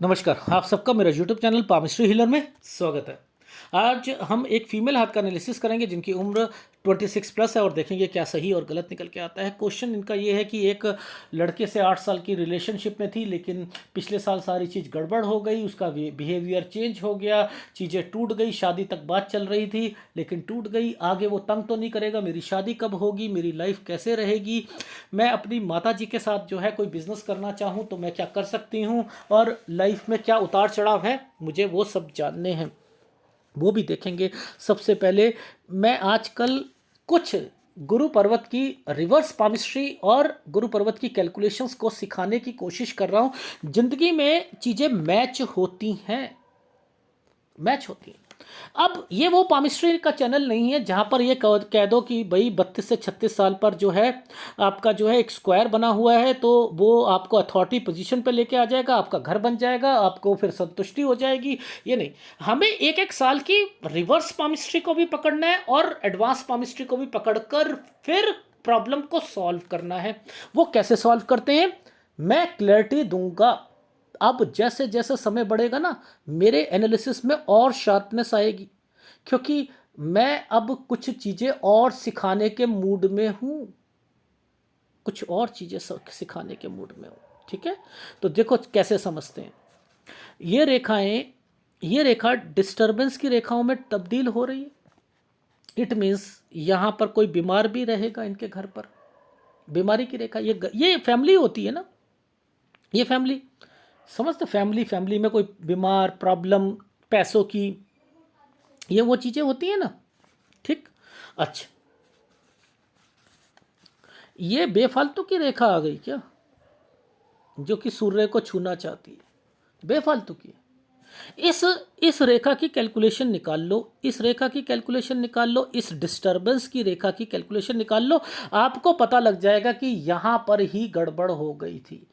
नमस्कार, आप सबका मेरा यूट्यूब चैनल पामिस्ट्री हीलर में स्वागत है। आज हम एक फीमेल हाथ का एनालिसिस करेंगे जिनकी उम्र 26 प्लस है और देखेंगे क्या सही और गलत निकल के आता है। क्वेश्चन इनका ये है कि एक लड़के से 8 साल की रिलेशनशिप में थी, लेकिन पिछले साल सारी चीज़ गड़बड़ हो गई, उसका बिहेवियर चेंज हो गया, चीज़ें टूट गई, शादी तक बात चल रही थी लेकिन टूट गई। आगे वो तंग तो नहीं करेगा, मेरी शादी कब होगी, मेरी लाइफ कैसे रहेगी, मैं अपनी माता जी के साथ जो है कोई बिज़नेस करना चाहूँ तो मैं क्या कर सकती हूँ, और लाइफ में क्या उतार चढ़ाव है मुझे वो सब जानने हैं, वो भी देखेंगे। सबसे पहले मैं आजकल कुछ गुरु पर्वत की रिवर्स पामिस्ट्री और गुरु पर्वत की कैलकुलेशंस को सिखाने की कोशिश कर रहा हूँ। ज़िंदगी में चीज़ें मैच होती हैं, मैच होती हैं। अब ये वो पामिस्ट्री का चैनल नहीं है जहाँ पर ये कह दो कि भाई 32 से 36 साल पर जो है आपका जो है एक स्क्वायर बना हुआ है तो वो आपको अथॉरिटी पोजीशन पे लेके आ जाएगा, आपका घर बन जाएगा, आपको फिर संतुष्टि हो जाएगी। ये नहीं, हमें एक एक साल की रिवर्स पामिस्ट्री को भी पकड़ना है और एडवांस पामिस्ट्री को भी पकड़कर फिर प्रॉब्लम को सॉल्व करना है। वो कैसे सॉल्व करते हैं मैं क्लैरिटी दूंगा। अब जैसे जैसे समय बढ़ेगा ना, मेरे एनालिसिस में और शार्पनेस आएगी, क्योंकि मैं अब कुछ चीज़ें और सिखाने के मूड में हूँ, कुछ और चीज़ें सिखाने के मूड में हूँ। ठीक है, तो देखो कैसे समझते हैं। ये रेखाएं, ये रेखा डिस्टर्बेंस की रेखाओं में तब्दील हो रही है। इट मीन्स यहाँ पर कोई बीमार भी रहेगा, इनके घर पर बीमारी की रेखा। ये फैमिली होती है ना, ये फैमिली समझते, फैमिली फैमिली में कोई बीमार, प्रॉब्लम, पैसों की, ये वो चीज़ें होती हैं ना। ठीक, अच्छा, ये बेफालतू की रेखा आ गई क्या, जो कि सूर्य को छूना चाहती है, बेफालतू की। इस रेखा की कैलकुलेशन निकाल लो, इस रेखा की कैलकुलेशन निकाल लो, इस डिस्टर्बेंस की रेखा की कैलकुलेशन निकाल लो, आपको पता लग जाएगा कि यहाँ पर ही गड़बड़ हो गई थी।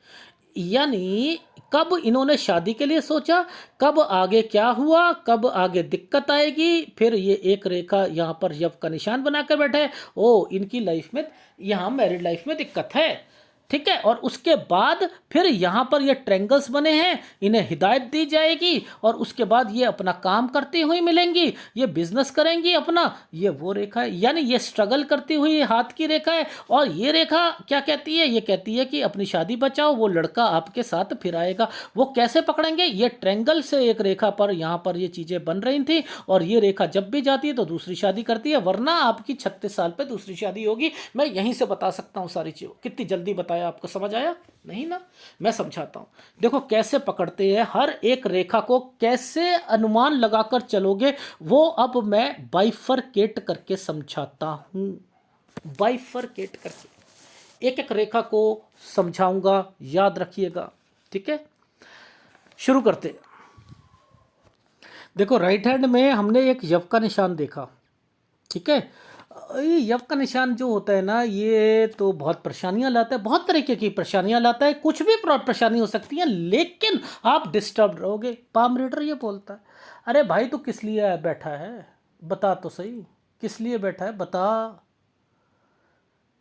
यानी कब इन्होंने शादी के लिए सोचा, कब आगे क्या हुआ, कब आगे दिक्कत आएगी, फिर ये एक रेखा यहाँ पर यव का निशान बनाकर बैठे। ओ, इनकी लाइफ में, यहाँ मैरिड लाइफ में दिक्कत है। ठीक है, और उसके बाद फिर यहाँ पर ये ट्रेंगल्स बने हैं, इन्हें हिदायत दी जाएगी और उसके बाद ये अपना काम करती हुई मिलेंगी, ये बिजनेस करेंगी अपना। ये वो रेखा है, यानी ये स्ट्रगल करती हुई हाथ की रेखा है। और ये रेखा क्या कहती है, ये कहती है कि अपनी शादी बचाओ, वो लड़का आपके साथ फिर आएगा। वो कैसे पकड़ेंगे, ये ट्रेंगल से एक रेखा पर यहाँ पर ये चीज़ें बन रही थी, और ये रेखा जब भी जाती है तो दूसरी शादी करती है, वरना आपकी 36 साल पे दूसरी शादी होगी। मैं यहीं से बता सकता हूँ सारी चीज़। कितनी जल्दी बताया, आपको समझ आया नहीं ना, मैं समझाता हूँ। देखो कैसे पकड़ते हैं, हर एक रेखा को कैसे अनुमान लगाकर चलोगे, वो अब मैं बाइफरकेट करके समझाता हूँ। बाइफरकेट करके एक एक रेखा को समझाऊंगा, याद रखिएगा। ठीक है, शुरू करते हैं। देखो राइट हैंड में हमने एक यव का निशान देखा। ठीक है, ये यव का निशान जो होता है ना, ये तो बहुत परेशानियां लाता है, बहुत तरीके की परेशानियां लाता है, कुछ भी परेशानी हो सकती है, लेकिन आप डिस्टर्ब रहोगे। पाम रीडर ये बोलता है, अरे भाई तू किस लिए बैठा है, बता तो सही, किस लिए बैठा है, बता,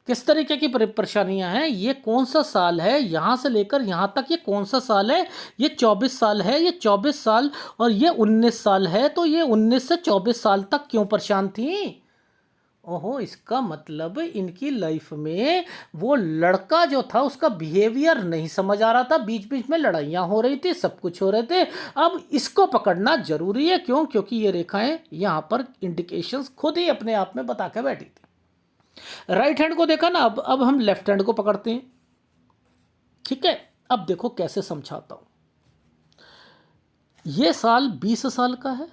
किस तरीके की परेशानियां हैं, ये कौन सा साल है, यहाँ से लेकर यहाँ तक ये कौन सा साल है, ये 24 साल है, ये 24 साल, और ये 19 साल है, तो ये 19 से 24 साल तक क्यों परेशान थी। ओहो, इसका मतलब इनकी लाइफ में वो लड़का जो था उसका बिहेवियर नहीं समझ आ रहा था, बीच बीच में लड़ाइयाँ हो रही थी, सब कुछ हो रहे थे। अब इसको पकड़ना जरूरी है, क्यों, क्योंकि ये रेखाएं यहाँ पर इंडिकेशंस खुद ही अपने आप में बता के बैठी थी। राइट हैंड को देखा ना, अब हम लेफ्ट हैंड को पकड़ते हैं। ठीक है, अब देखो कैसे समझाता हूं। ये साल 20 साल का है,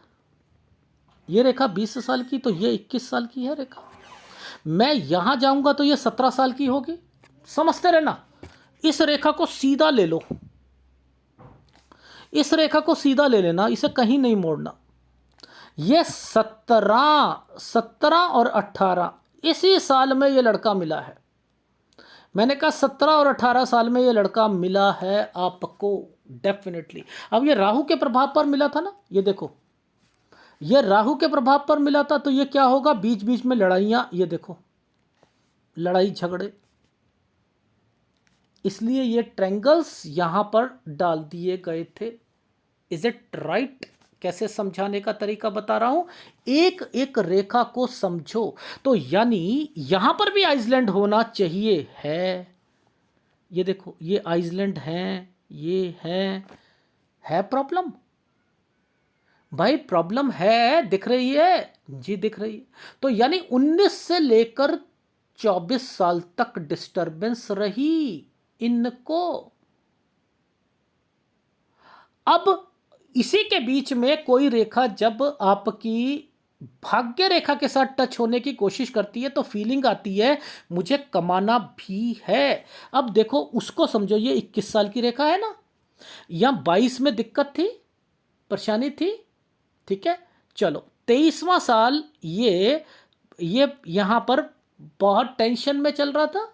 ये रेखा 20 साल की, तो ये 21 साल की है रेखा। मैं यहां जाऊंगा तो ये 17 साल की होगी। समझते रहना, इस रेखा को सीधा ले लो, इस रेखा को सीधा ले लेना, इसे कहीं नहीं मोड़ना। ये 17 और 18 इसी साल में ये लड़का मिला है। मैंने कहा 17 और 18 साल में ये लड़का मिला है आपको, डेफिनेटली। अब ये राहु के प्रभाव पर मिला था ना, ये देखो, ये राहु के प्रभाव पर मिला था, तो ये क्या होगा, बीच बीच में लड़ाइयाँ, ये देखो लड़ाई झगड़े, इसलिए ये ट्रैंगल्स यहां पर डाल दिए गए थे। Is it right? कैसे समझाने का तरीका बता रहा हूं, एक एक रेखा को समझो। तो यानी यहां पर भी आइसलैंड होना चाहिए, है। ये देखो, ये आइसलैंड ये है प्रॉब्लम भाई, प्रॉब्लम है, दिख रही है जी, दिख रही है। तो यानी 19 से लेकर 24 साल तक डिस्टरबेंस रही इनको। अब इसी के बीच में कोई रेखा जब आपकी भाग्य रेखा के साथ टच होने की कोशिश करती है तो फीलिंग आती है मुझे कमाना भी है। अब देखो उसको समझो, ये 21 साल की रेखा है ना, या 22 में दिक्कत थी, परेशानी थी, ठीक है। चलो 23वां साल ये यहां पर बहुत टेंशन में चल रहा था,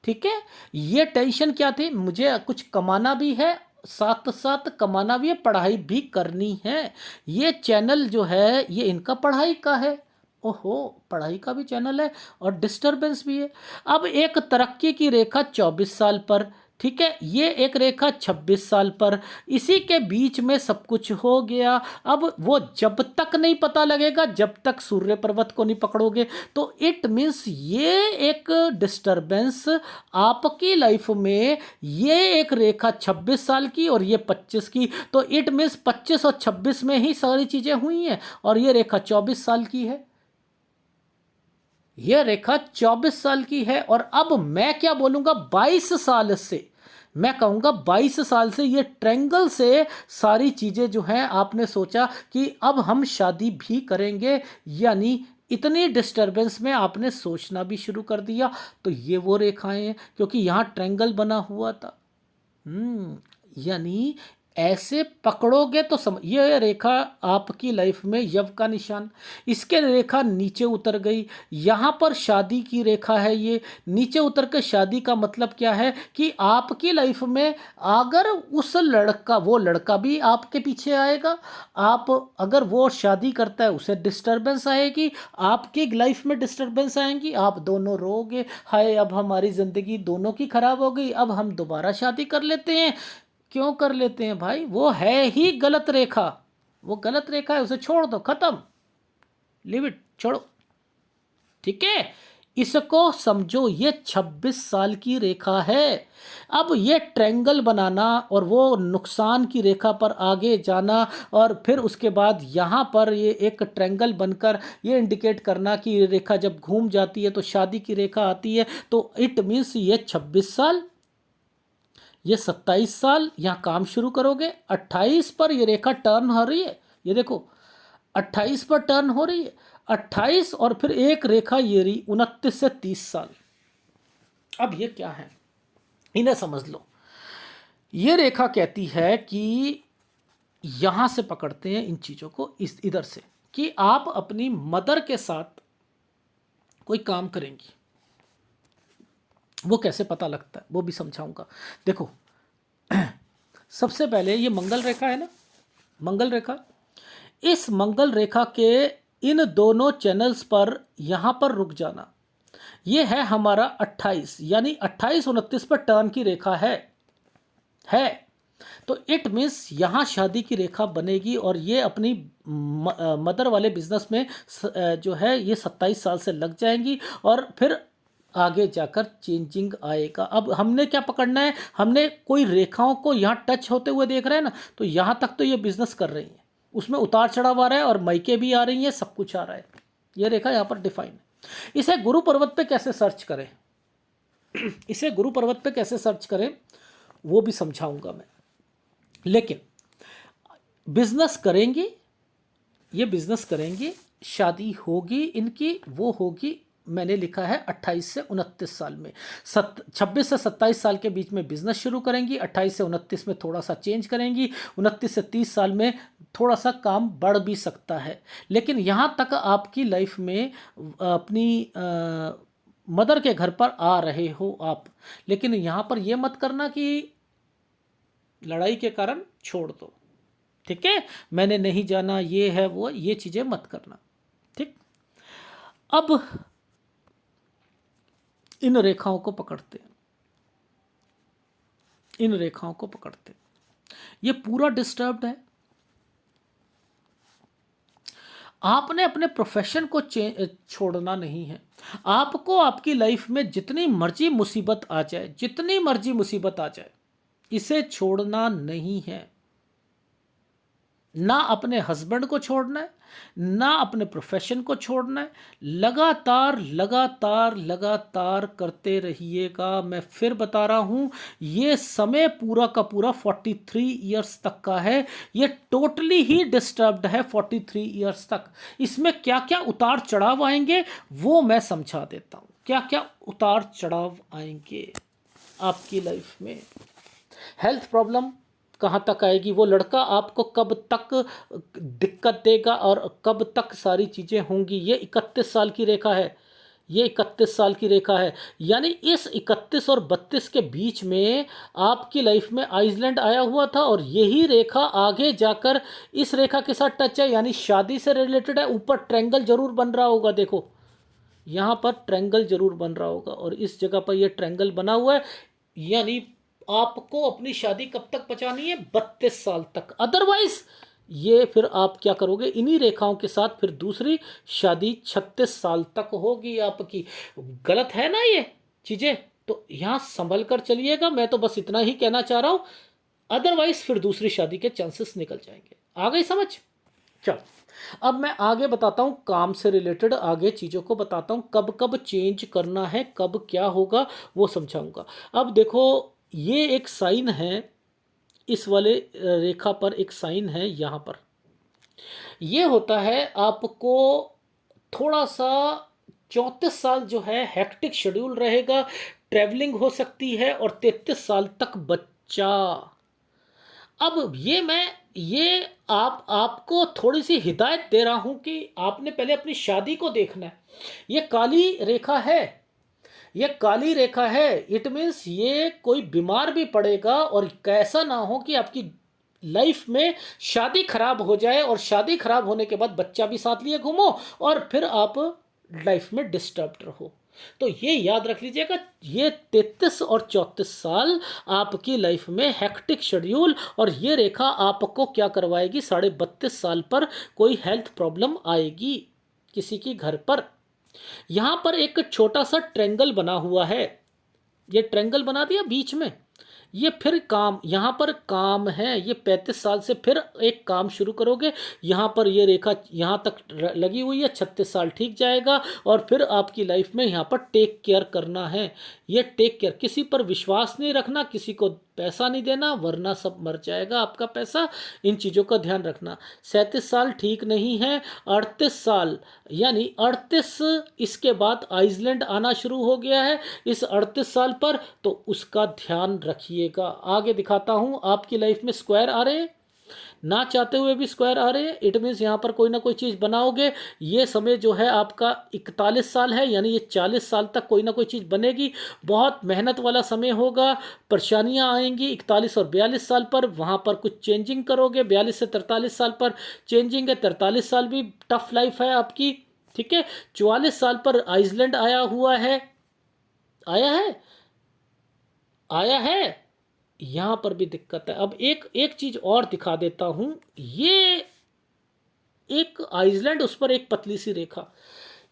ठीक है। ये टेंशन क्या थी, मुझे कुछ कमाना भी है, साथ साथ कमाना भी है, पढ़ाई भी करनी है। ये चैनल जो है ये इनका पढ़ाई का है, ओहो, पढ़ाई का भी चैनल है और डिस्टरबेंस भी है। अब एक तरक्की की रेखा 24 साल पर, ठीक है, ये एक रेखा 26 साल पर, इसी के बीच में सब कुछ हो गया। अब वो जब तक नहीं पता लगेगा जब तक सूर्य पर्वत को नहीं पकड़ोगे। तो इट मीन्स ये एक डिस्टरबेंस आपकी लाइफ में, ये एक रेखा 26 साल की और ये 25 की, तो इट मीन्स 25 और 26 में ही सारी चीजें हुई हैं, और ये रेखा 24 साल की है, यह रेखा 24 साल की है। और अब मैं क्या बोलूंगा, 22 साल से, मैं कहूंगा 22 साल से ये ट्रेंगल से सारी चीजें जो हैं आपने सोचा कि अब हम शादी भी करेंगे, यानी इतनी डिस्टरबेंस में आपने सोचना भी शुरू कर दिया। तो ये वो रेखाएं हैं, क्योंकि यहां ट्रेंगल बना हुआ था। यानी ऐसे पकड़ोगे तो ये रेखा आपकी लाइफ में यव का निशान, इसके रेखा नीचे उतर गई, यहाँ पर शादी की रेखा है, ये नीचे उतर के शादी का मतलब क्या है कि आपकी लाइफ में अगर उस लड़का, वो लड़का भी आपके पीछे आएगा, आप अगर वो शादी करता है उसे डिस्टरबेंस आएगी, आपकी लाइफ में डिस्टरबेंस आएंगी, आप दोनों रोगे, हाय अब हमारी ज़िंदगी दोनों की खराब हो गई, अब हम दोबारा शादी कर लेते हैं। क्यों कर लेते हैं भाई, वो है ही गलत रेखा, वो गलत रेखा है, उसे छोड़ दो, खत्म, लिव इट, छोड़ो, ठीक है। इसको समझो, ये 26 साल की रेखा है। अब ये ट्रेंगल बनाना और वो नुकसान की रेखा पर आगे जाना, और फिर उसके बाद यहाँ पर ये एक ट्रेंगल बनकर ये इंडिकेट करना कि ये रेखा जब घूम जाती है तो शादी की रेखा आती है, तो इट मीन्स ये 26 साल, ये 27 साल यहाँ काम शुरू करोगे, 28 पर ये रेखा टर्न हो रही है, ये देखो 28 पर टर्न हो रही है, 28 और फिर एक रेखा ये रही 29 से 30 साल। अब ये क्या है, इन्हें समझ लो। ये रेखा कहती है कि यहां से पकड़ते हैं इन चीज़ों को, इस इधर से, कि आप अपनी मदर के साथ कोई काम करेंगी। वो कैसे पता लगता है वो भी समझाऊंगा। देखो सबसे पहले ये मंगल रेखा है ना, मंगल रेखा, इस मंगल रेखा के इन दोनों चैनल्स पर यहाँ पर रुक जाना, ये है हमारा 28, यानी 28-29 पर टर्न की रेखा है। तो इट मीन्स यहाँ शादी की रेखा बनेगी, और ये अपनी मदर वाले बिजनेस में जो है ये 27 साल से लग जाएंगी, और फिर आगे जाकर चेंजिंग आएगा। अब हमने क्या पकड़ना है, हमने कोई रेखाओं को यहाँ टच होते हुए देख रहे हैं ना, तो यहाँ तक तो ये बिजनेस कर रही हैं, उसमें उतार चढ़ाव आ रहा है और मायके भी आ रही हैं, सब कुछ आ रहा है, ये रेखा यहाँ पर डिफाइन है। इसे गुरु पर्वत पे कैसे सर्च करें इसे गुरु पर्वत पे कैसे सर्च करें वो भी समझाऊंगा मैं, लेकिन बिजनेस करेंगी, ये बिजनेस करेंगी, शादी होगी इनकी, वो होगी, मैंने लिखा है 28 से 29 साल में, 26 से 27 साल के बीच में बिजनेस शुरू करेंगी, 28 से 29 में थोड़ा सा चेंज करेंगी, 29 से 30 साल में थोड़ा सा काम बढ़ भी सकता है। लेकिन यहाँ तक आपकी लाइफ में अपनी मदर के घर पर आ रहे हो आप, लेकिन यहाँ पर ये मत करना कि लड़ाई के कारण छोड़ दो, ठीक है, मैंने नहीं जाना, ये है वो, ये चीज़ें मत करना, ठीक। अब इन रेखाओं को पकड़ते, इन रेखाओं को पकड़ते, ये पूरा डिस्टर्ब्ड है, आपने अपने प्रोफेशन को छोड़ना नहीं है। आपको आपकी लाइफ में जितनी मर्जी मुसीबत आ जाए, जितनी मर्जी मुसीबत आ जाए, इसे छोड़ना नहीं है। ना अपने हस्बैंड को छोड़ना है, ना अपने प्रोफेशन को छोड़ना है। लगातार लगातार लगातार करते रहिएगा। मैं फिर बता रहा हूँ, ये समय पूरा का पूरा 43 ईयर्स तक का है। ये टोटली ही डिस्टर्ब्ड है 43 ईयर्स तक। इसमें क्या क्या उतार चढ़ाव आएंगे वो मैं समझा देता हूँ। क्या क्या उतार चढ़ाव आएंगे आपकी लाइफ में। हेल्थ प्रॉब्लम कहाँ तक आएगी, वो लड़का आपको कब तक दिक्कत देगा और कब तक सारी चीज़ें होंगी। ये 31 साल की रेखा है, ये 31 साल की रेखा है। यानी इस 31 और 32 के बीच में आपकी लाइफ में आइसलैंड आया हुआ था और यही रेखा आगे जाकर इस रेखा के साथ टच है, यानी शादी से रिलेटेड है। ऊपर ट्रायंगल जरूर बन रहा होगा, देखो यहाँ पर ट्रायंगल जरूर बन रहा होगा और इस जगह पर यह ट्रायंगल बना हुआ है। यानी आपको अपनी शादी कब तक बचानी है, 32 साल तक। अदरवाइज ये फिर आप क्या करोगे, इन्हीं रेखाओं के साथ फिर दूसरी शादी 36 साल तक होगी आपकी। गलत है ना ये चीज़ें, तो यहाँ संभल कर चलिएगा। मैं तो बस इतना ही कहना चाह रहा हूँ, अदरवाइज फिर दूसरी शादी के चांसेस निकल जाएंगे। आ गई समझ। चल अब मैं आगे बताता हूँ, काम से रिलेटेड आगे चीज़ों को बताता हूँ, कब कब चेंज करना है, कब क्या होगा वो समझाऊंगा। अब देखो, ये एक साइन है, इस वाले रेखा पर एक साइन है यहाँ पर। ये होता है आपको थोड़ा सा 34 साल जो है हेक्टिक शेड्यूल रहेगा, ट्रैवलिंग हो सकती है, और 33 साल तक बच्चा। अब ये आपको थोड़ी सी हिदायत दे रहा हूं कि आपने पहले अपनी शादी को देखना है। ये काली रेखा है, ये काली रेखा है। इट मीन्स ये कोई बीमार भी पड़ेगा और कैसा ना हो कि आपकी लाइफ में शादी खराब हो जाए और शादी खराब होने के बाद बच्चा भी साथ लिए घूमो और फिर आप लाइफ में डिस्टर्ब्ड रहो। तो ये याद रख लीजिएगा, ये 33 और 34 साल आपकी लाइफ में हेक्टिक शेड्यूल, और ये रेखा आपको क्या करवाएगी, 32.5 साल पर कोई हेल्थ प्रॉब्लम आएगी किसी की घर पर। यहां पर एक छोटा सा ट्रेंगल बना हुआ है, ये ट्रेंगल बना दिया बीच में। ये फिर काम, यहाँ पर काम है, ये 35 साल से फिर एक काम शुरू करोगे। यहाँ पर ये रेखा यहाँ तक लगी हुई है, 36 साल ठीक जाएगा और फिर आपकी लाइफ में यहाँ पर टेक केयर करना है। ये टेक केयर, किसी पर विश्वास नहीं रखना, किसी को पैसा नहीं देना वरना सब मर जाएगा आपका पैसा। इन चीज़ों का ध्यान रखना। 37 साल ठीक नहीं है, 38 साल, यानी 38 इसके बाद आइसलैंड आना शुरू हो गया है इस 38 साल पर, तो उसका ध्यान रखिएगा। आगे दिखाता हूँ, आपकी लाइफ में स्क्वायर आ रहे हैं, ना चाहते हुए भी स्क्वायर आ रहे हैं। इट मीन्स यहाँ पर कोई ना कोई चीज़ बनाओगे। ये समय जो है आपका 41 साल है, यानी ये 40 साल तक कोई ना कोई चीज़ बनेगी। बहुत मेहनत वाला समय होगा, परेशानियाँ आएंगी 41 और 42 साल पर। वहाँ पर कुछ चेंजिंग करोगे। 42 से 43 साल पर चेंजिंग है, 43 साल भी टफ लाइफ है आपकी, ठीक है। 44 साल पर आइसलैंड आया हुआ है, आया है, आया है, यहाँ पर भी दिक्कत है। अब एक एक चीज़ और दिखा देता हूँ, ये एक आइसलैंड, उस पर एक पतली सी रेखा,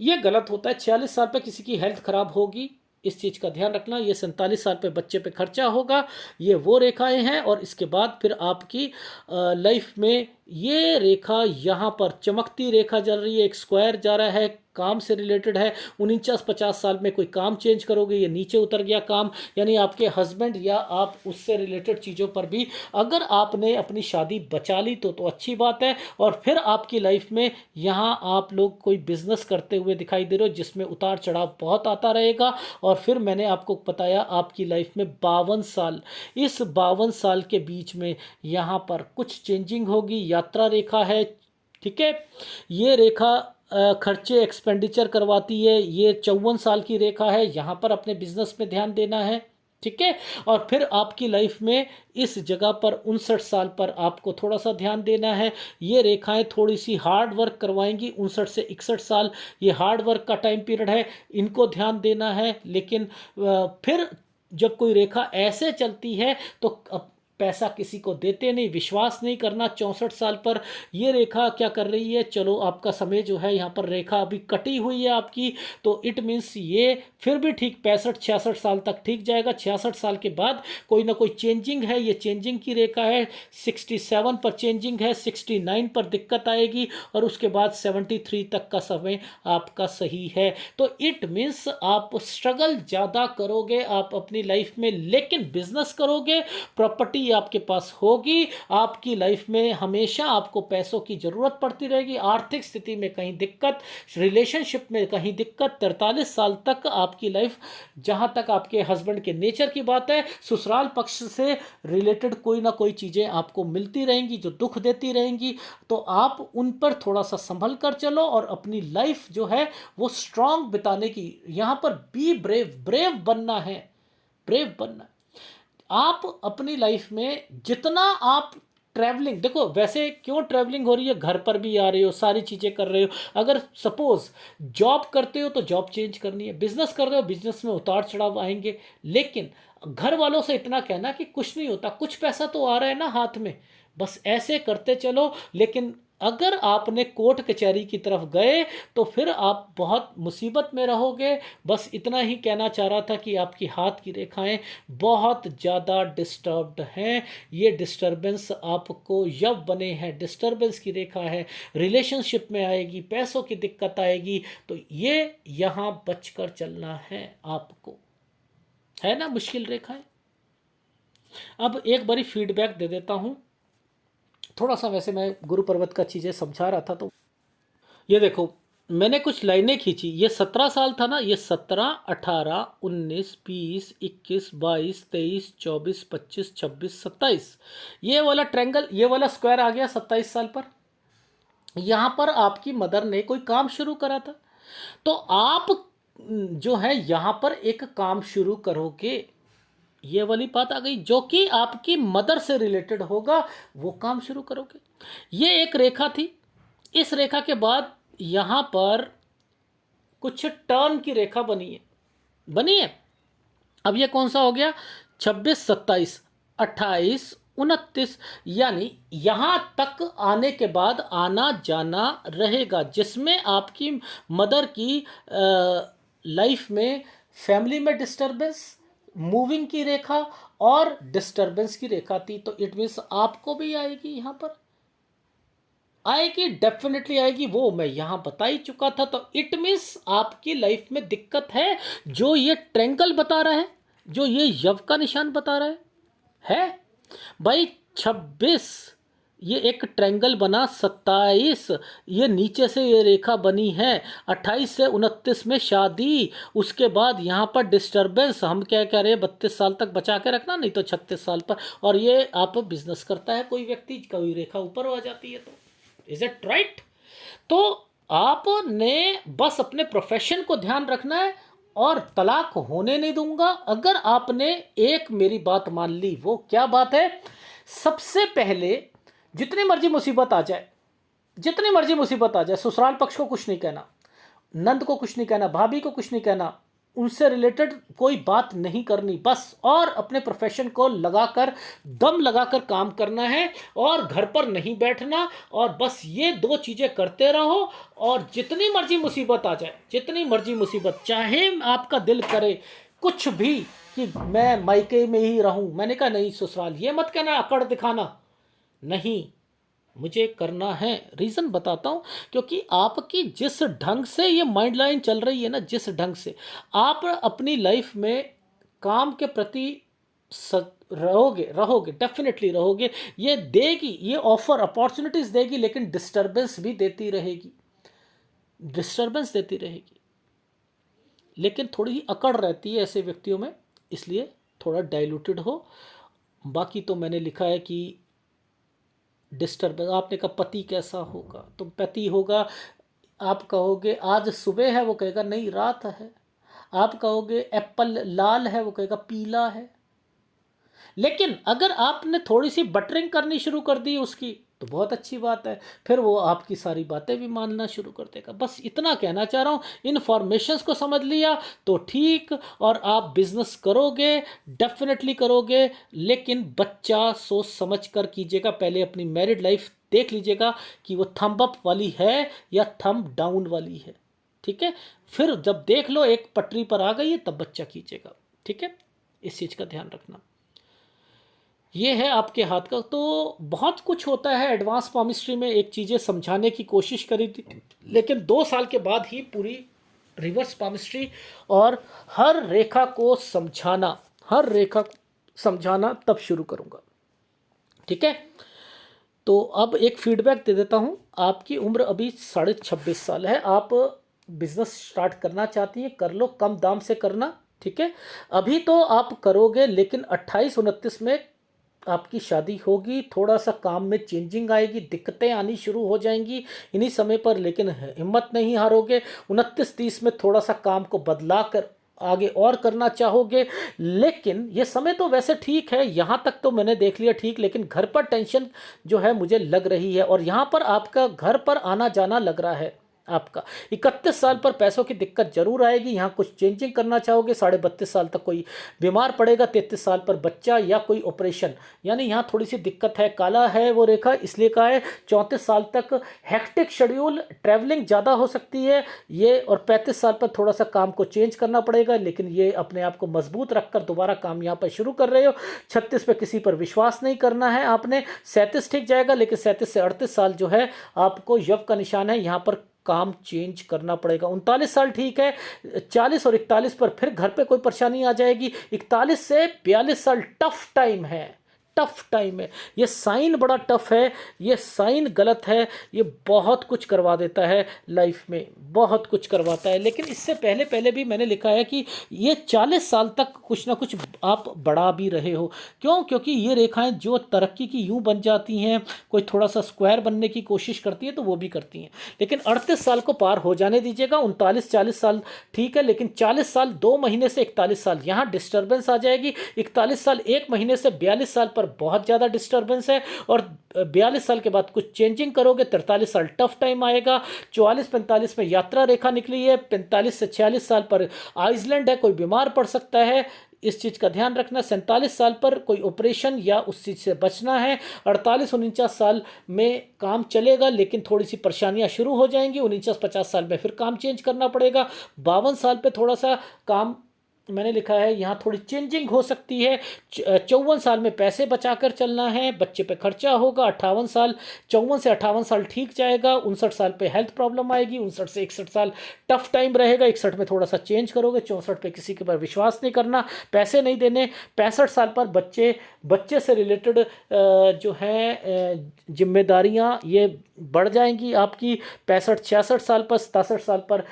ये गलत होता है। 46 साल पे किसी की हेल्थ खराब होगी, इस चीज़ का ध्यान रखना। ये 47 साल पे बच्चे पे खर्चा होगा, ये वो रेखाएं हैं। और इसके बाद फिर आपकी लाइफ में ये रेखा यहाँ पर चमकती रेखा चल रही है, एक स्क्वायर जा रहा है, काम से रिलेटेड है। 49-50 साल में कोई काम चेंज करोगे, ये नीचे उतर गया काम, यानी आपके हस्बैंड या आप उससे रिलेटेड चीज़ों पर भी अगर आपने अपनी शादी बचा ली तो अच्छी बात है। और फिर आपकी लाइफ में यहाँ आप लोग कोई बिजनेस करते हुए दिखाई दे रहे हो जिसमें उतार चढ़ाव बहुत आता रहेगा। और फिर मैंने आपको बताया आपकी लाइफ में 52 साल, इस 52 साल के बीच में यहाँ पर कुछ चेंजिंग होगी। यात्रा रेखा है, ठीक है। ये रेखा खर्चे एक्सपेंडिचर करवाती है। ये 54 साल की रेखा है, यहाँ पर अपने बिजनेस में ध्यान देना है, ठीक है। और फिर आपकी लाइफ में इस जगह पर 59 साल पर आपको थोड़ा सा ध्यान देना है। ये रेखाएं थोड़ी सी हार्ड वर्क करवाएंगी। 59 से 61 साल ये हार्ड वर्क का टाइम पीरियड है, इनको ध्यान देना है। लेकिन फिर जब कोई रेखा ऐसे चलती है तो पैसा किसी को देते नहीं, विश्वास नहीं करना। 64 साल पर ये रेखा क्या कर रही है, चलो आपका समय जो है यहाँ पर रेखा अभी कटी हुई है आपकी, तो इट मीन्स ये फिर भी ठीक 65-66 साल तक ठीक जाएगा। 66 साल के बाद कोई ना कोई चेंजिंग है, ये चेंजिंग की रेखा है। 67 पर चेंजिंग है, 69 पर दिक्कत आएगी और उसके बाद 73 तक का समय आपका सही है। तो इट मीन्स आप स्ट्रगल ज़्यादा करोगे आप अपनी लाइफ में, लेकिन बिजनेस करोगे, प्रॉपर्टी आपके पास होगी, आपकी लाइफ में हमेशा आपको पैसों की ज़रूरत पड़ती रहेगी। आर्थिक स्थिति में कहीं दिक्कत, रिलेशनशिप में कहीं दिक्कत। 43 साल तक आपकी लाइफ, जहाँ तक आपके हस्बैंड के नेचर की बात है, ससुराल पक्ष से रिलेटेड कोई ना कोई चीज़ें आपको मिलती रहेंगी जो दुख देती रहेंगी, तो आप उन पर थोड़ा सा संभल कर चलो और अपनी लाइफ जो है वो स्ट्रांग बिताने की, यहाँ पर बी ब्रेव, ब्रेव बनना है, ब्रेव बनना। आप अपनी लाइफ में जितना आप ट्रैवलिंग, देखो वैसे क्यों ट्रैवलिंग हो रही है, घर पर भी आ रहे हो, सारी चीज़ें कर रहे हो। अगर सपोज जॉब करते हो तो जॉब चेंज करनी है, बिजनेस कर रहे हो बिजनेस में उतार चढ़ाव आएंगे, लेकिन घर वालों से इतना कहना कि कुछ नहीं होता, कुछ पैसा तो आ रहा है ना हाथ में, बस ऐसे करते चलो। लेकिन अगर आपने कोर्ट कचहरी की तरफ गए तो फिर आप बहुत मुसीबत में रहोगे। बस इतना ही कहना चाह रहा था कि आपकी हाथ की रेखाएं बहुत ज़्यादा डिस्टर्ब्ड हैं। ये डिस्टरबेंस आपको जब बने हैं, डिस्टरबेंस की रेखा है, रिलेशनशिप में आएगी, पैसों की दिक्कत आएगी, तो ये यहाँ बचकर चलना है आपको, है ना मुश्किल रेखाएं। अब एक बारी फीडबैक दे देता हूँ थोड़ा सा, वैसे मैं गुरु पर्वत का चीज़ें समझा रहा था, तो ये देखो मैंने कुछ लाइनें खींची। ये 17 साल था ना, ये 17, 18, 19, 20, 21, 22, 23, 24, 25, 26, 27, ये वाला ट्रैंगल, ये वाला स्क्वायर आ गया 27 साल पर। यहाँ पर आपकी मदर ने कोई काम शुरू करा था, तो आप जो है यहाँ पर एक काम शुरू करोगे, ये वाली बात आ गई, जो कि आपकी मदर से रिलेटेड होगा, वो काम शुरू करोगे। ये एक रेखा थी। इस रेखा के बाद यहाँ पर कुछ टर्न की रेखा बनी है। अब ये कौन सा हो गया, 26, 27, 28, 29, यानी यहाँ तक आने के बाद आना जाना रहेगा, जिसमें आपकी मदर की लाइफ में फैमिली में डिस्टरबेंस, मूविंग की रेखा और डिस्टरबेंस की रेखा थी। तो इट मीन्स आपको भी आएगी, यहाँ पर आएगी, डेफिनेटली आएगी, वो मैं यहाँ बता ही चुका था। तो इट मीन्स आपकी लाइफ में दिक्कत है, जो ये ट्रैंगल बता रहा है, जो ये यव का निशान बता रहा है भाई। 26 ये एक ट्रैंगल बना, 27 ये नीचे से ये रेखा बनी है, 28 से 29 में शादी, उसके बाद यहाँ पर डिस्टरबेंस, हम क्या कह रहे हैं 32 साल तक बचा के रखना, नहीं तो 36 साल पर। और ये आप बिजनेस करता है कोई व्यक्ति, कोई रेखा ऊपर आ जाती है, तो इज इट राइट। तो आपने बस अपने प्रोफेशन को ध्यान रखना है और तलाक होने नहीं दूंगा अगर आपने एक मेरी बात मान ली। वो क्या बात है, सबसे पहले जितनी मर्जी मुसीबत आ जाए, जितनी मर्जी मुसीबत आ जाए, ससुराल पक्ष को कुछ नहीं कहना, नंद को कुछ नहीं कहना, भाभी को कुछ नहीं कहना, उनसे रिलेटेड कोई बात नहीं करनी बस, और अपने प्रोफेशन को लगाकर, दम लगाकर काम करना है और घर पर नहीं बैठना, और बस ये दो चीज़ें करते रहो। और जितनी मर्जी मुसीबत आ जाए, जितनी मर्जी मुसीबत, चाहे आपका दिल करे कुछ भी कि मैं मायके में ही रहूं, मैंने कहा नहीं ससुराल, ये मत कहना, अकड़ दिखाना नहीं, मुझे करना है। रीज़न बताता हूँ, क्योंकि आपकी जिस ढंग से ये माइंड लाइन चल रही है ना, जिस ढंग से आप अपनी लाइफ में काम के प्रति रहोगे, रहोगे, डेफिनेटली रहोगे, ये देगी, ये ऑफर अपॉर्चुनिटीज़ देगी, लेकिन डिस्टर्बेंस भी देती रहेगी, डिस्टर्बेंस देती रहेगी, लेकिन थोड़ी ही अकड़ रहती है ऐसे व्यक्तियों में, इसलिए थोड़ा डाइल्यूटेड हो। बाकी तो मैंने लिखा है कि डिस्टर्बेंस, आपने कहा पति कैसा होगा, तो पति होगा, आप कहोगे आज सुबह है, वो कहेगा नहीं रात है। आप कहोगे एप्पल लाल है, वो कहेगा पीला है। लेकिन अगर आपने थोड़ी सी बटरिंग करनी शुरू कर दी उसकी, तो बहुत अच्छी बात है, फिर वो आपकी सारी बातें भी मानना शुरू कर देगा। बस इतना कहना चाह रहा हूँ, इन्फॉर्मेशंस को समझ लिया तो ठीक, और आप बिजनेस करोगे, डेफिनेटली करोगे, लेकिन बच्चा सोच समझ कर कीजिएगा। पहले अपनी मैरिड लाइफ देख लीजिएगा कि वो थंब अप वाली है या थंब डाउन वाली है, ठीक है। फिर जब देख लो एक पटरी पर आ गई है, तब बच्चा कीजिएगा, ठीक है। इस चीज़ का ध्यान रखना। ये है आपके हाथ का। तो बहुत कुछ होता है एडवांस पामिस्ट्री में, एक चीज़ें समझाने की कोशिश करी थी, लेकिन 2 साल के बाद ही पूरी रिवर्स पामिस्ट्री और हर रेखा को समझाना, हर रेखा को समझाना तब शुरू करूँगा, ठीक है। तो अब एक फीडबैक दे देता हूँ। आपकी उम्र अभी 26.5 साल है, आप बिजनेस स्टार्ट करना चाहती हैं, कर लो, कम दाम से करना, ठीक है। अभी तो आप करोगे, लेकिन 28-29 में आपकी शादी होगी, थोड़ा सा काम में चेंजिंग आएगी, दिक्कतें आनी शुरू हो जाएंगी इन्हीं समय पर, लेकिन हिम्मत नहीं हारोगे। 29-30 में थोड़ा सा काम को बदला कर आगे और करना चाहोगे, लेकिन ये समय तो वैसे ठीक है, यहाँ तक तो मैंने देख लिया ठीक, लेकिन घर पर टेंशन जो है मुझे लग रही है, और यहाँ पर आपका घर पर आना जाना लग रहा है आपका। 31 साल पर पैसों की दिक्कत जरूर आएगी, यहाँ कुछ चेंजिंग करना चाहोगे। 32.5 साल तक कोई बीमार पड़ेगा, 33 साल पर बच्चा या कोई ऑपरेशन, यानी यहाँ थोड़ी सी दिक्कत है। काला है वो रेखा, इसलिए कहा है 34 साल तक हेक्टिक शेड्यूल, ट्रैवलिंग ज़्यादा हो सकती है ये, और 35 साल पर थोड़ा सा काम को चेंज करना पड़ेगा, लेकिन ये अपने आप को मजबूत रखकर दोबारा काम यहाँ पर शुरू कर रहे हो। 36 पे किसी पर विश्वास नहीं करना है आपने। 37 ठीक जाएगा, लेकिन 37 से 38 साल जो है आपको यव का निशान है, यहाँ पर काम चेंज करना पड़ेगा। 39 साल ठीक है, 40 और 41 पर फिर घर पे कोई परेशानी आ जाएगी। 41 से 42 साल टफ टाइम है, टफ टाइम है। ये साइन बड़ा टफ है, ये साइन गलत है, ये बहुत कुछ करवा देता है लाइफ में, बहुत कुछ करवाता है। लेकिन इससे पहले पहले भी मैंने लिखा है कि ये 40 साल तक कुछ ना कुछ आप बढ़ा भी रहे हो। क्यों? क्योंकि ये रेखाएं जो तरक्की की यूं बन जाती हैं, कोई थोड़ा सा स्क्वायर बनने की कोशिश करती है तो वो भी करती हैं, लेकिन 38 साल को पार हो जाने दीजिएगा। 39-40 साल ठीक है, लेकिन 40 साल 2 महीने से 41 साल यहाँ डिस्टर्बेंस आ जाएगी। 41 साल 1 महीने से 42 साल पर बहुत ज़्यादा डिस्टर्बेंस है, और 42 साल के बाद कुछ चेंजिंग करोगे। 43 साल टफ टाइम आएगा। 44-45 में यात्रा रेखा निकली है। 45 से 46 साल पर आइसलैंड है, कोई बीमार पड़ सकता है, इस चीज़ का ध्यान रखना। 47 साल पर कोई ऑपरेशन या उस चीज़ से बचना है। 48-49 साल में काम चलेगा, लेकिन थोड़ी सी परेशानियां शुरू हो जाएंगी। 49-50 साल में फिर काम चेंज करना पड़ेगा। 52 साल पे थोड़ा सा काम मैंने लिखा है यहाँ थोड़ी चेंजिंग हो सकती है। 54 साल में पैसे बचाकर चलना है, बच्चे पे खर्चा होगा। 58 साल, 54 से 58 साल ठीक जाएगा। 59 साल पे हेल्थ प्रॉब्लम आएगी। 59 से 61 साल टफ टाइम रहेगा। 61 में थोड़ा सा चेंज करोगे। 64 पे किसी के पर विश्वास नहीं करना, पैसे नहीं देने। 65 साल पर बच्चे से रिलेटेड जो है जिम्मेदारियाँ ये बढ़ जाएंगी आपकी। 65-66 साल पर, 67 साल पर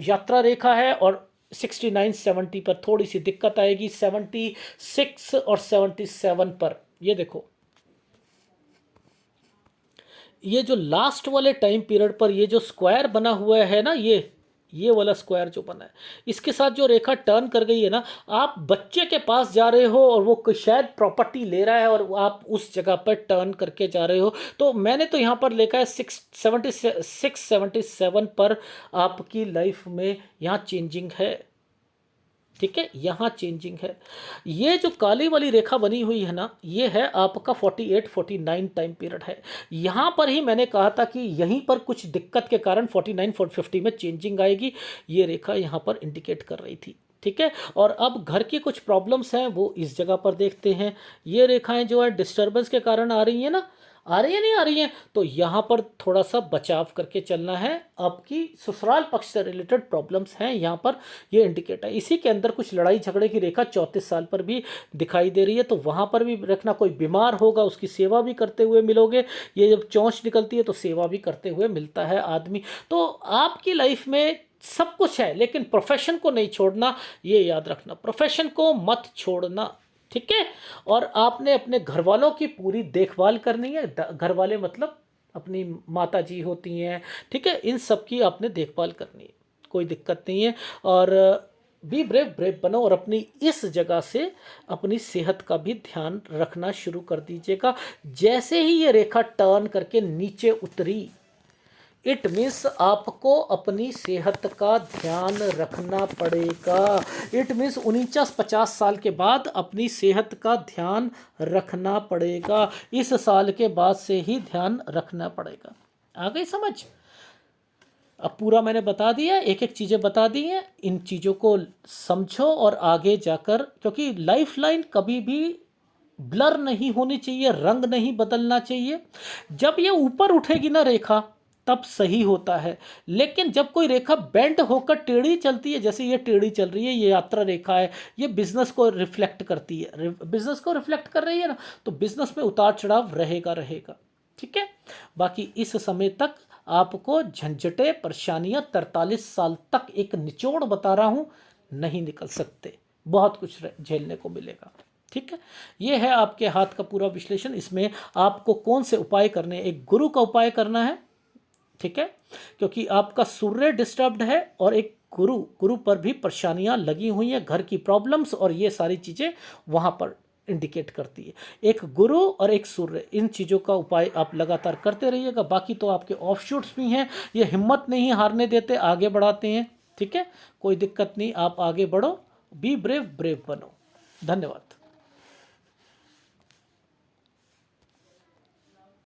यात्रा रेखा है, और 69-70 पर थोड़ी सी दिक्कत आएगी। 76 और 77 पर ये देखो, ये जो लास्ट वाले टाइम पीरियड पर ये जो स्क्वायर बना हुआ है ना, ये वाला स्क्वायर जो बना है, इसके साथ जो रेखा टर्न कर गई है ना, आप बच्चे के पास जा रहे हो और वो शायद प्रॉपर्टी ले रहा है और आप उस जगह पर टर्न करके जा रहे हो। तो मैंने तो यहाँ पर लिखा है 677 पर आपकी लाइफ में यहाँ चेंजिंग है, ठीक है, यहाँ चेंजिंग है। ये जो काली वाली रेखा बनी हुई है ना, ये है आपका 48-49 टाइम पीरियड है। यहाँ पर ही मैंने कहा था कि यहीं पर कुछ दिक्कत के कारण 49-50 में चेंजिंग आएगी। ये रेखा यहाँ पर इंडिकेट कर रही थी, ठीक है। और अब घर की कुछ प्रॉब्लम्स हैं, वो इस जगह पर देखते हैं। ये रेखाएं जो है डिस्टर्बेंस के कारण आ रही हैं ना, आ रही है नहीं आ रही हैं, तो यहाँ पर थोड़ा सा बचाव करके चलना है। आपकी ससुराल पक्ष से रिलेटेड प्रॉब्लम्स हैं यहाँ पर, ये इंडिकेट है। इसी के अंदर कुछ लड़ाई झगड़े की रेखा 34 साल पर भी दिखाई दे रही है, तो वहाँ पर भी रखना। कोई बीमार होगा, उसकी सेवा भी करते हुए मिलोगे। ये जब चोंच निकलती है तो सेवा भी करते हुए मिलता है आदमी। तो आपकी लाइफ में सब कुछ है, लेकिन प्रोफेशन को नहीं छोड़ना, ये याद रखना, प्रोफेशन को मत छोड़ना, ठीक है। और आपने अपने घर वालों की पूरी देखभाल करनी है। घर वाले मतलब अपनी माता जी होती हैं, ठीक है, इन सब की आपने देखभाल करनी है, कोई दिक्कत नहीं है। और बी ब्रेव, ब्रेव बनो और अपनी इस जगह से अपनी सेहत का भी ध्यान रखना शुरू कर दीजिएगा। जैसे ही ये रेखा टर्न करके नीचे उतरी, इट मीन्स आपको अपनी सेहत का ध्यान रखना पड़ेगा। इट मीन्स 49-50 साल के बाद अपनी सेहत का ध्यान रखना पड़ेगा। इस साल के बाद से ही ध्यान रखना पड़ेगा। आ गई समझ? अब पूरा मैंने बता दिया, एक एक चीज़ें बता दी हैं, इन चीज़ों को समझो और आगे जाकर, क्योंकि लाइफ लाइन कभी भी ब्लर नहीं होनी चाहिए, रंग नहीं बदलना चाहिए। जब ये ऊपर उठेगी ना रेखा, तब सही होता है। लेकिन जब कोई रेखा बेंड होकर टेढ़ी चलती है, जैसे ये टेढ़ी चल रही है, ये यात्रा रेखा है, ये बिजनेस को रिफ्लेक्ट करती है, बिजनेस को रिफ्लेक्ट कर रही है ना, तो बिजनेस में उतार चढ़ाव रहेगा रहेगा। ठीक है। बाकी इस समय तक आपको झंझटें, परेशानियां 43 साल तक, एक निचोड़ बता रहा हूं, नहीं निकल सकते। बहुत कुछ झेलने को मिलेगा। ठीक है। ये है आपके हाथ का पूरा विश्लेषण। इसमें आपको कौन से उपाय करने हैं? एक गुरु का उपाय करना है। ठीक है। क्योंकि आपका सूर्य डिस्टर्ब्ड है और एक गुरु पर भी परेशानियां लगी हुई हैं, घर की प्रॉब्लम्स, और ये सारी चीज़ें वहाँ पर इंडिकेट करती है। एक गुरु और एक सूर्य, इन चीज़ों का उपाय आप लगातार करते रहिएगा। बाकी तो आपके ऑफशूट्स भी हैं, ये हिम्मत नहीं हारने देते, आगे बढ़ाते हैं। ठीक है। कोई दिक्कत नहीं, आप आगे बढ़ो, बी ब्रेव, ब्रेव बनो। धन्यवाद।